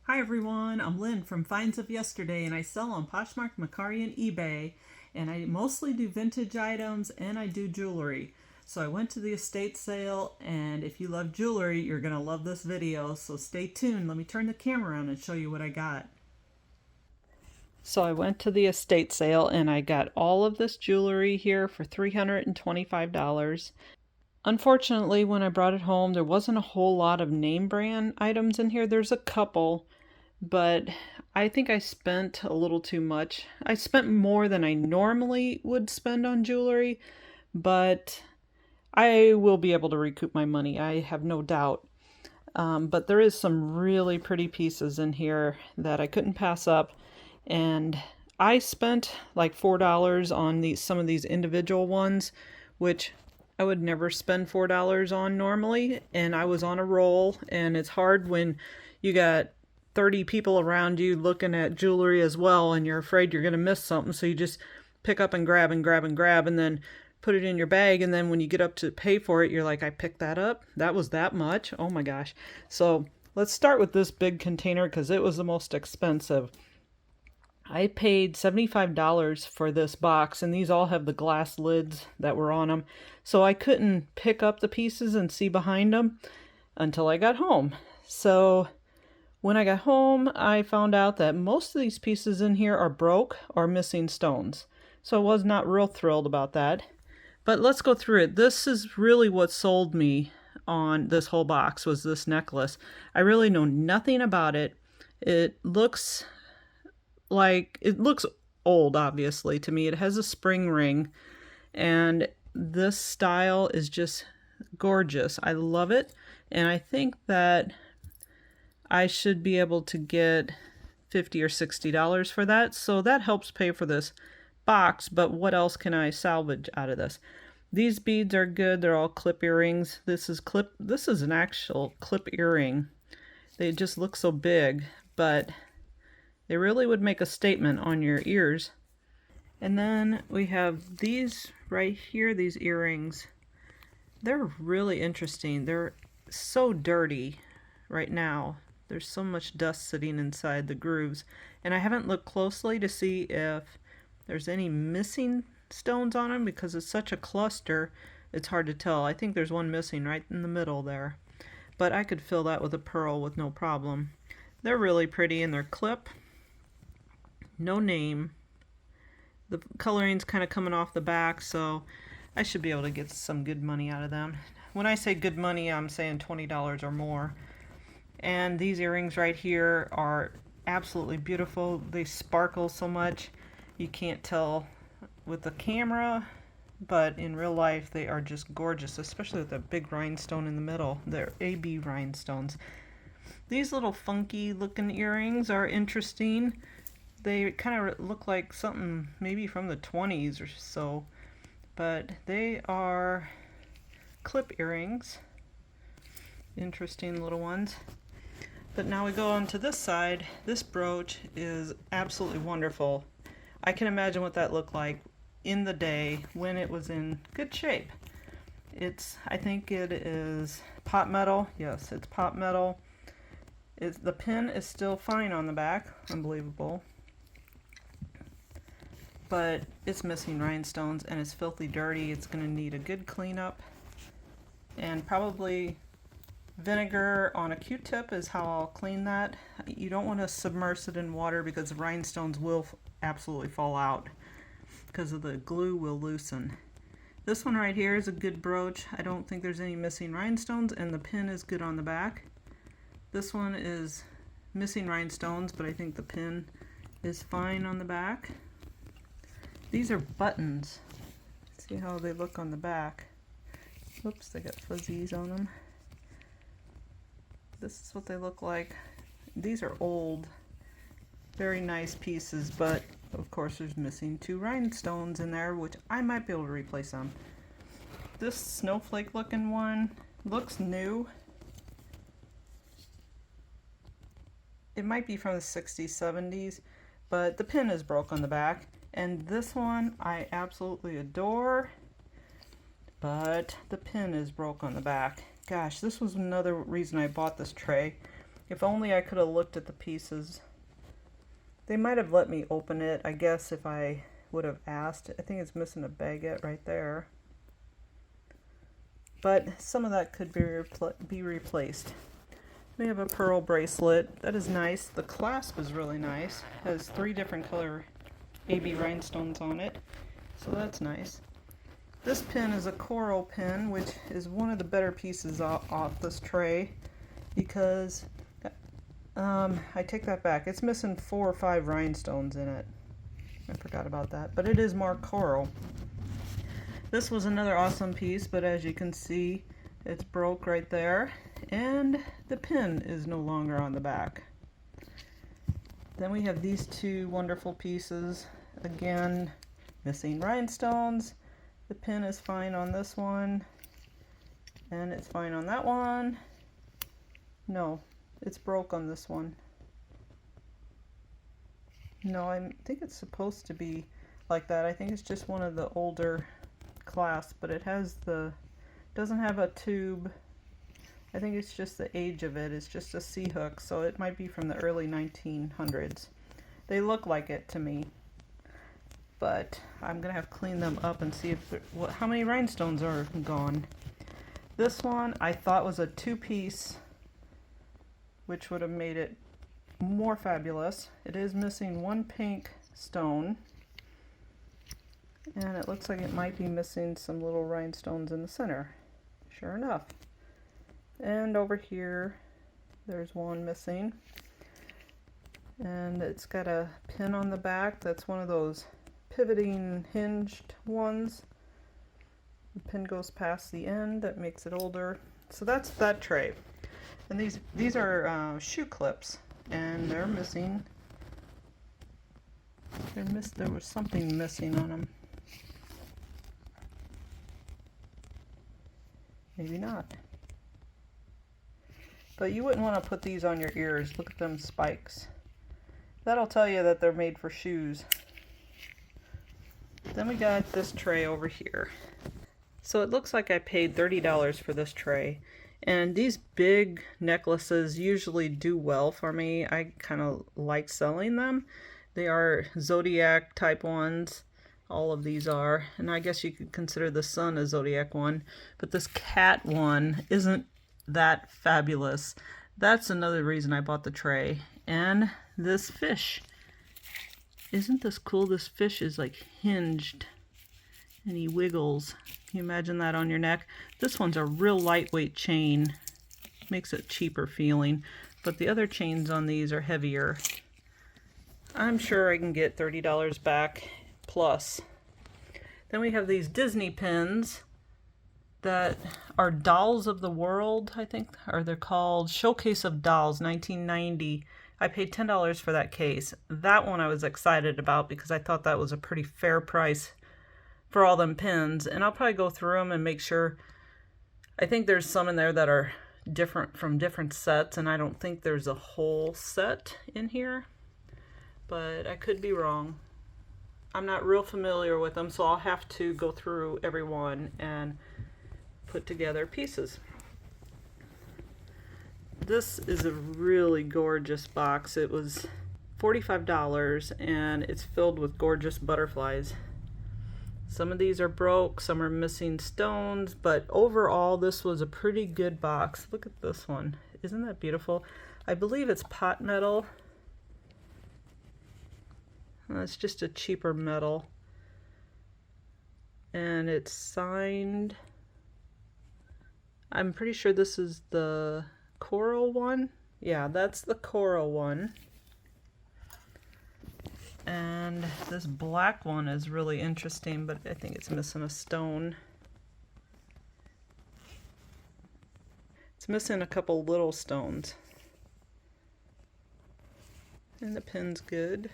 Hi everyone, I'm Lynn from Finds of Yesterday and I sell on Poshmark, Mercari, and eBay. And I mostly do vintage items and I do jewelry. So I went to the estate sale, and if you love jewelry, you're going to love this video. So stay tuned. Let me turn the camera on and show you what I got. So I went to the estate sale and I got all of this jewelry here for $325. Unfortunately, when I brought it home, there wasn't a whole lot of name brand items in here. There's a couple, but I think I spent a little too much. I spent more than I normally would spend on jewelry, but I will be able to recoup my money. I have no doubt. But there is some really pretty pieces in here that I couldn't pass up, and I spent like $4 on some of these individual ones, which I would never spend $4 on normally, and I was on a roll. And it's hard when you got 30 people around you looking at jewelry as well, and you're afraid you're going to miss something, so you just pick up and grab and grab and grab, and then put it in your bag. And then when you get up to pay for it, you're like, I picked that up? That was that much? Oh my gosh. So let's start with this big container because it was the most expensive. I paid $75 for this box, and these all have the glass lids that were on them. So I couldn't pick up the pieces and see behind them until I got home. So when I got home, I found out that most of these pieces in here are broke or missing stones. So I was not real thrilled about that. But let's go through it. This is really what sold me on this whole box, was this necklace. I really know nothing about it. It looks old, obviously, to me. It has a spring ring, and this style is just gorgeous. I love it, and I think that I should be able to get $50 or $60 for that. So that helps pay for this box, but what else can I salvage out of this? These beads are good. They're all clip earrings. This is an actual clip earring. They just look so big, but they really would make a statement on your ears. And then we have these right here, these earrings. They're really interesting. They're so dirty right now. There's so much dust sitting inside the grooves. And I haven't looked closely to see if there's any missing stones on them because it's such a cluster. It's hard to tell. I think there's one missing right in the middle there. But I could fill that with a pearl with no problem. They're really pretty, and they're clip. No name. The coloring's kind of coming off the back, so I should be able to get some good money out of them. When I say good money, I'm saying $20 or more. And these earrings right here are absolutely beautiful. They sparkle so much you can't tell with the camera, but in real life they are just gorgeous, especially with that big rhinestone in the middle. They're AB rhinestones. These little funky looking earrings are interesting. They kind of look like something maybe from the 20s or so, but they are clip earrings. Interesting little ones. But now we go on to this side. This brooch is absolutely wonderful. I can imagine what that looked like in the day when it was in good shape. I think it is pot metal. Yes, it's pot metal. The pin is still fine on the back. Unbelievable. But it's missing rhinestones and it's filthy dirty. It's going to need a good cleanup, and probably vinegar on a Q-tip is how I'll clean that. You don't want to submerge it in water because the rhinestones will absolutely fall out because of the glue will loosen. This one right here is a good brooch. I don't think there's any missing rhinestones, and the pin is good on the back. This one is missing rhinestones, but I think the pin is fine on the back. These are buttons. See how they look on the back. Oops, they got fuzzies on them. This is what they look like. These are old, very nice pieces, but of course there's missing 2 rhinestones in there, which I might be able to replace them. This snowflake looking one looks new. It might be from the 60s, 70s, but the pin is broke on the back. And this one I absolutely adore, but the pin is broke on the back. Gosh, this was another reason I bought this tray. If only I could have looked at the pieces. They might have let me open it, I guess, if I would have asked. I think it's missing a baguette right there. But some of that could be replaced. We have a pearl bracelet. That is nice. The clasp is really nice. It has 3 different color AB rhinestones on it. So that's nice. This pin is a coral pin, which is one of the better pieces off this tray, because I take that back. It's missing 4 or 5 rhinestones in it. I forgot about that, but it is more coral. This was another awesome piece, but as you can see, it's broke right there, and the pin is no longer on the back. Then we have these 2 wonderful pieces. Again, missing rhinestones. The pin is fine on this one, and it's fine on that one. No, it's broke on this one. No, I think it's supposed to be like that. I think it's just one of the older clasps, but it doesn't have a tube. I think it's just the age of it. It's just a C-hook, so it might be from the early 1900s. They look like it to me, but I'm gonna have to clean them up and see if how many rhinestones are gone. This one I thought was a 2-piece, which would have made it more fabulous. It is missing 1 pink stone, and it looks like it might be missing some little rhinestones in the center. Sure enough. And over here there's one missing, and it's got a pin on the back. That's one of those pivoting hinged ones. The pin goes past the end. That makes it older. So that's that tray. And these are shoe clips, and they're missing. There was something missing on them. Maybe not. But you wouldn't want to put these on your ears. Look at them spikes. That'll tell you that they're made for shoes. Then we got this tray over here. So it looks like I paid $30 for this tray. And these big necklaces usually do well for me. I kind of like selling them. They are zodiac type ones. All of these are. And I guess you could consider the sun a zodiac one. But this cat one isn't that fabulous. That's another reason I bought the tray. And this fish. Isn't this cool? This fish is like hinged and he wiggles. Can you imagine that on your neck? This one's a real lightweight chain. Makes it cheaper feeling. But the other chains on these are heavier. I'm sure I can get $30 back plus. Then we have these Disney pins that are Dolls of the World, I think, or they're called Showcase of Dolls 1990. I paid $10 for that case. That one I was excited about because I thought that was a pretty fair price for all them pins. And I'll probably go through them and make sure. I think there's some in there that are different from different sets, and I don't think there's a whole set in here. But I could be wrong. I'm not real familiar with them, so I'll have to go through every one and put together pieces. This is a really gorgeous box. It was $45 and it's filled with gorgeous butterflies. Some of these are broke, some are missing stones, but overall this was a pretty good box. Look at this one. Isn't that beautiful? I believe it's pot metal. It's just a cheaper metal. And it's signed. I'm pretty sure this is the coral one. Yeah, that's the coral one. And this black one is really interesting, but I think it's missing a stone. It's missing a couple little stones. And the pin's good.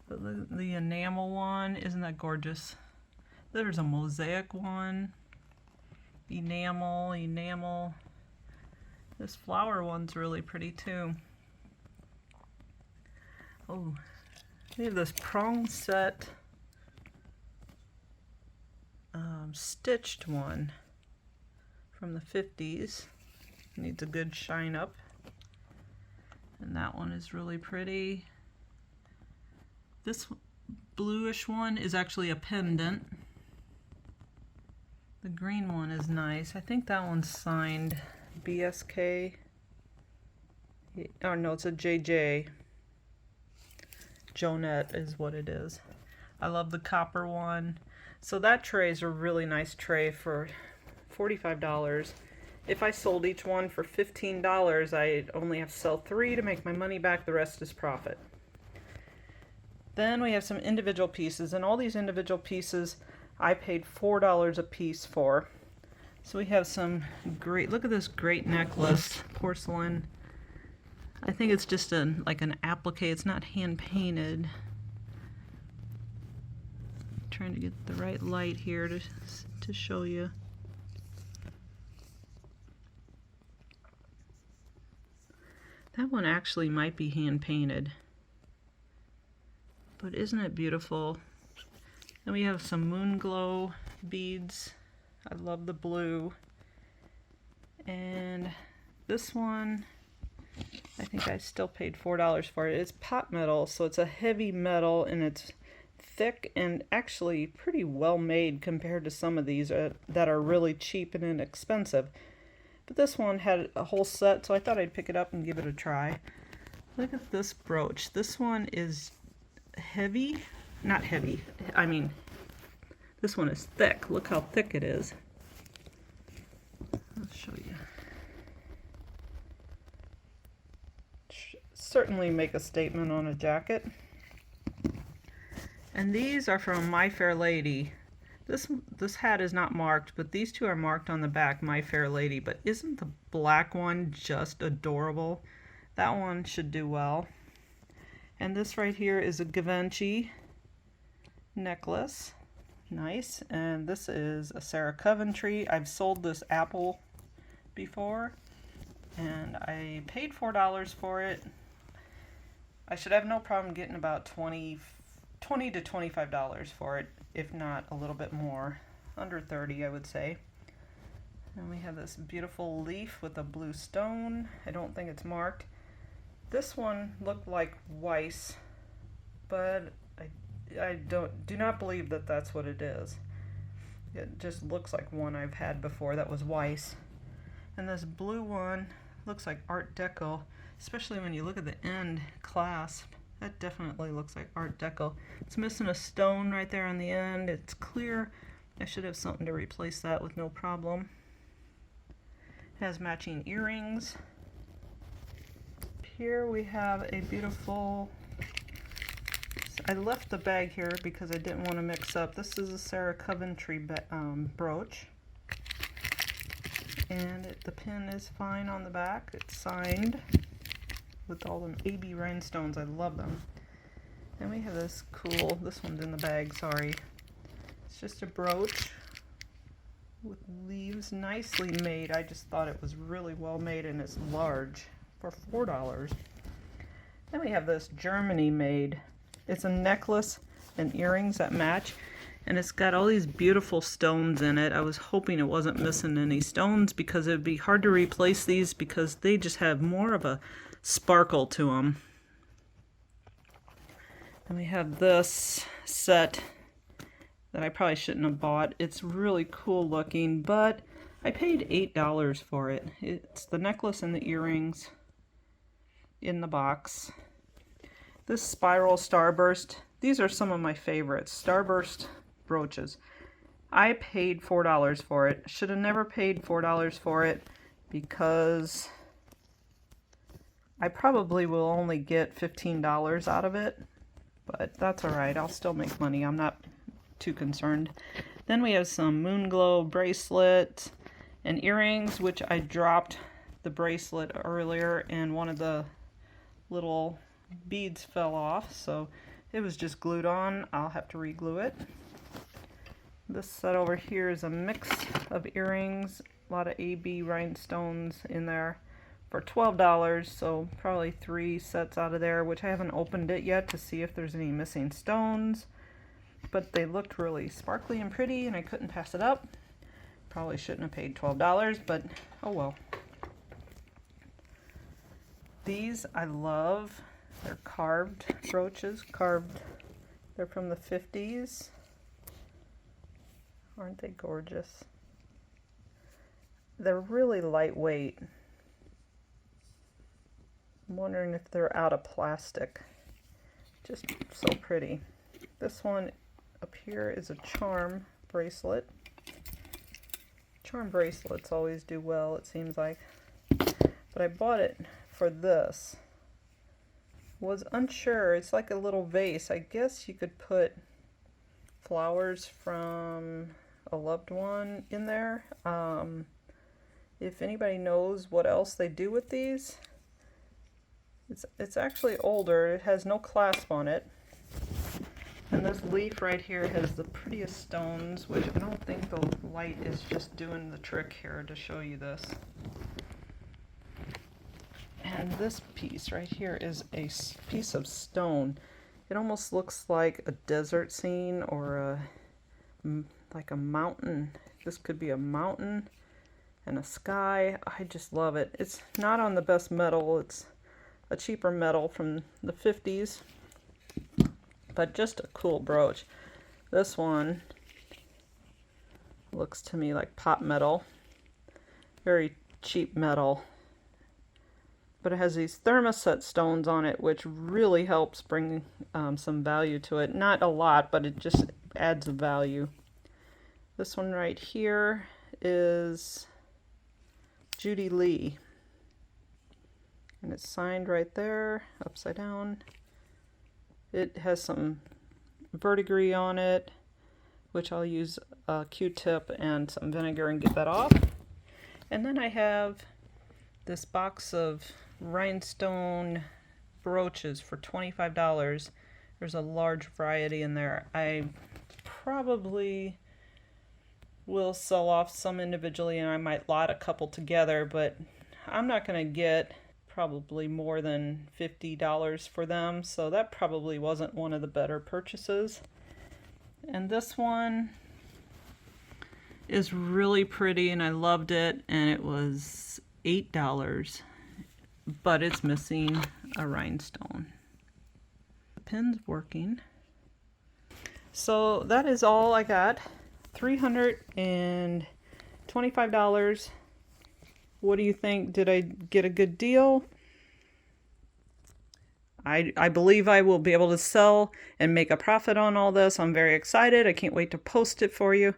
The enamel one, isn't that gorgeous? There's a mosaic one. Enamel. This flower one's really pretty too. Oh, we have this prong set stitched one from the 50s. Needs a good shine up. And that one is really pretty. This bluish one is actually a pendant. The green one is nice. I think that one's signed BSK. Oh no, it's a JJ. Jonette is what it is. I love the copper one. So that tray is a really nice tray for $45. If I sold each one for $15, I'd only have to sell 3 to make my money back. The rest is profit. Then we have some individual pieces, and all these individual pieces I paid $4 a piece for. So we have some great, look at this great necklace, porcelain. I think it's just like an applique, it's not hand painted. Trying to get the right light here to show you. That one actually might be hand painted. But isn't it beautiful? Then we have some moon glow beads. I love the blue. And this one, I think I still paid $4 for it. It's pot metal, so it's a heavy metal and it's thick and actually pretty well made compared to some of these that are really cheap and inexpensive. But this one had a whole set, so I thought I'd pick it up and give it a try. Look at this brooch. This one is heavy. Not heavy. I mean, this one is thick. Look how thick it is. I'll show you. Certainly make a statement on a jacket. And these are from My Fair Lady. This hat is not marked, but these two are marked on the back, My Fair Lady. But isn't the black one just adorable? That one should do well. And this right here is a Givenchy necklace. Nice. And this is a Sarah Coventry. I've sold this apple before, and I paid $4 for it. I should have no problem getting about $20 to $25 for it, if not a little bit more. Under 30, I would say. And we have this beautiful leaf with a blue stone. I don't think it's marked. This one looked like Weiss, but I do not believe that that's what it is. It just looks like one I've had before that was Weiss. And this blue one looks like Art Deco, especially when you look at the end clasp. That definitely looks like Art Deco. It's missing a stone right there on the end. It's clear. I should have something to replace that with no problem. It has matching earrings. Here we have a beautiful, I left the bag here because I didn't want to mix up. This is a Sarah Coventry brooch. And the pin is fine on the back. It's signed with all them AB rhinestones. I love them. And we have this cool, this one's in the bag, sorry. It's just a brooch with leaves, nicely made. I just thought it was really well made, and it's large for $4. Then we have this Germany made. It's a necklace and earrings that match, and it's got all these beautiful stones in it. I was hoping it wasn't missing any stones because it would be hard to replace these because they just have more of a sparkle to them. And we have this set that I probably shouldn't have bought. It's really cool looking, but I paid $8 for it. It's the necklace and the earrings in the box. This spiral starburst, these are some of my favorites. Starburst brooches. I paid $4 for it. Should have never paid $4 for it because I probably will only get $15 out of it, but that's alright. I'll still make money. I'm not too concerned. Then we have some moon glow bracelet and earrings, which I dropped the bracelet earlier and one of the little beads fell off, so it was just glued on. I'll have to re-glue it. This set over here is a mix of earrings, a lot of AB rhinestones in there for $12, so probably 3 sets out of there, which I haven't opened it yet to see if there's any missing stones, but they looked really sparkly and pretty and I couldn't pass it up. Probably shouldn't have paid $12, but oh well. These I love. They're carved brooches, carved. They're from the 50s. Aren't they gorgeous? They're really lightweight. I'm wondering if they're out of plastic. Just so pretty. This one up here is a charm bracelet. Charm bracelets always do well, it seems like. But I bought it for this. Was unsure. It's like a little vase. I guess you could put flowers from a loved one in there. If anybody knows what else they do with these, it's actually older. It has no clasp on it. And this leaf right here has the prettiest stones, which I don't think the light is just doing the trick here to show you this. And this piece right here is a piece of stone. It almost looks like a desert scene or like a mountain. This could be a mountain and a sky. I just love it. It's not on the best metal. It's a cheaper metal from the 50s, but just a cool brooch. This one looks to me like pot metal. Very cheap metal. But it has these thermoset stones on it, which really helps bring some value to it. Not a lot, but it just adds a value. This one right here is Judy Lee. And it's signed right there, upside down. It has some verdigris on it, which I'll use a Q-tip and some vinegar and get that off. And then I have this box of rhinestone brooches for $25. There's a large variety in there. I probably will sell off some individually and I might lot a couple together, but I'm not going to get probably more than $50 for them, so that probably wasn't one of the better purchases. And this one is really pretty and I loved it, and it was $8, but it's missing a rhinestone. The pin's working. So that is all I got. $325. What do you think? Did I get a good deal? I believe I will be able to sell and make a profit on all this. I'm very excited. I can't wait to post it for you.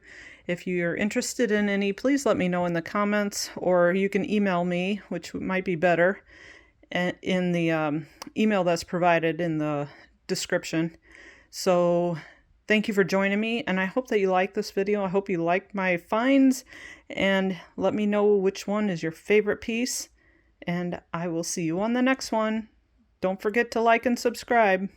If you're interested in any, please let me know in the comments, or you can email me, which might be better, in the email that's provided in the description. So thank you for joining me, and I hope that you like this video. I hope you like my finds, and let me know which one is your favorite piece, and I will see you on the next one. Don't forget to like and subscribe.